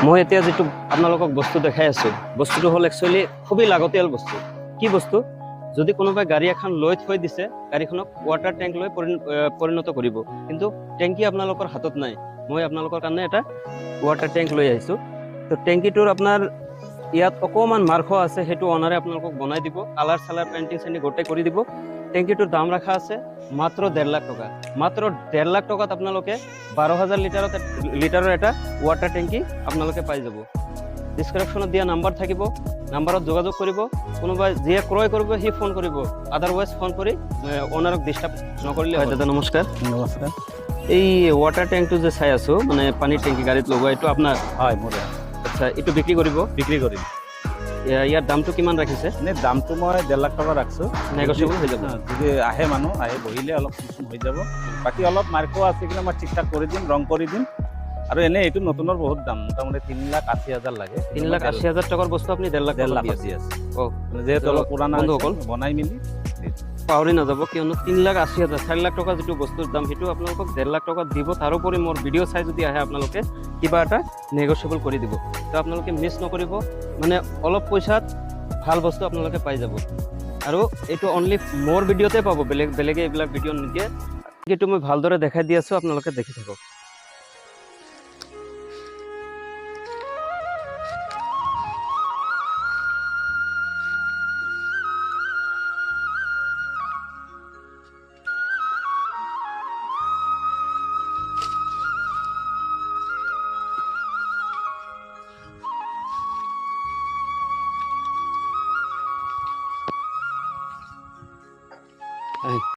মই এতিয়া যেটো আপোনালোকক বস্তু দেখাই আছো বস্তুটো হল একচুয়ালি খুবই লাগতিয়াল বস্তু কি বস্তু যদি কোনোবাই গাড়ী এখন লৈ থৈ দিছে গাড়ীখনক ওয়াটার ট্যাঙ্ক লৈ পৰিণত কৰিব কিন্তু ট্যাঙ্কি আপোনালোকৰ হাতত নাই মই আপোনালোকৰ কাৰণে এটা ওয়াটাৰ ট্যাঙ্ক লৈ আহিছো তো ট্যাঙ্কিটোৰ আপোনাৰ ইয়াত অকমান মাৰ্খ আছে হেতু অনাৰে আপোনালোকক বনাই দিব কালাৰ সালাৰ পেইন্টিং সেনি গোটেই কৰি দিব ট্যাঙ্কিটোৰ দাম ৰাখা আছে মাত্ৰ 1.5 লাখ টকা মাত্ৰ 1.5 লাখ টকাত আপোনালোকে 12000 লিটাৰৰ এটা ওয়াটাৰ ট্যাঙ্কি আপোনালোকে পাই যাব ডিসক্ৰিপশনত দিয়া নাম্বাৰ থাকিব নাম্বাৰত যোগাযোগ কৰিব কোনোবাই যিয়ে ক্ৰয় কৰিব হি ফোন কৰিব আদাৰওয়াইজ ফোন কৰি ওনাৰক ডিস্টাৰ্ব নকৰিলে হয় দাদা নমস্কাৰ নমস্কাৰ এই ওয়াটাৰ ট্যাঙ্কটো যে চাই আছো মানে পানীৰ ট্যাঙ্কি গাড়ীত লগোৱা এইটো আপোনাৰ হয় মোৰ আচ্ছা এইটো বিক্ৰি কৰিব ইয়াৰ দামটো কিমান ৰাখিছে এনে দামটো মই 1.5 লাখ টকা ৰাখছো নেগোচিয়েবল হৈ যাব যদি আহে মানুহ আহে বহিলে অলপ কিছু হৈ যাব বাকি অলপ মাৰ্কো আছে কিনা মই ঠিকঠাক কৰি দিম ৰং কৰি দিম আৰু এনে এইটো নতুনৰ বহুত দাম মোটামুটি 3,80,000 লাগে 3,80,000 টাকাৰ বস্তু আপুনি 1.5 লাখ দি আছে ও যেহেতু অলপ পুৰাণা বন্ধুসকল বনাই মিলি পাহৰি নাযাব কিয়নো 3,80,000 4 লাখ টকা যিটো বস্তুৰ দাম সেইটো আপোনালোকক 1.5 লাখ টকা দিব তাৰোপৰি মোৰ ভিডিঅ' চাই যদি আহে আপোনালোকে কিবা এটা নেগোচিয়েবল কৰি দিব তো আপোনালোকে মিছ নকৰিব মানে অলপ পইচাত ভাল বস্তু আপোনালোকে পাই যাব আৰু এইটো অনলি মোৰ ভিডিঅ'তে পাব বেলেগে এইবিলাক ভিডিঅ' নিদিয়ে এইটো মই ভালদৰে দেখাই দি আছো আপোনালোকে দেখি থাকক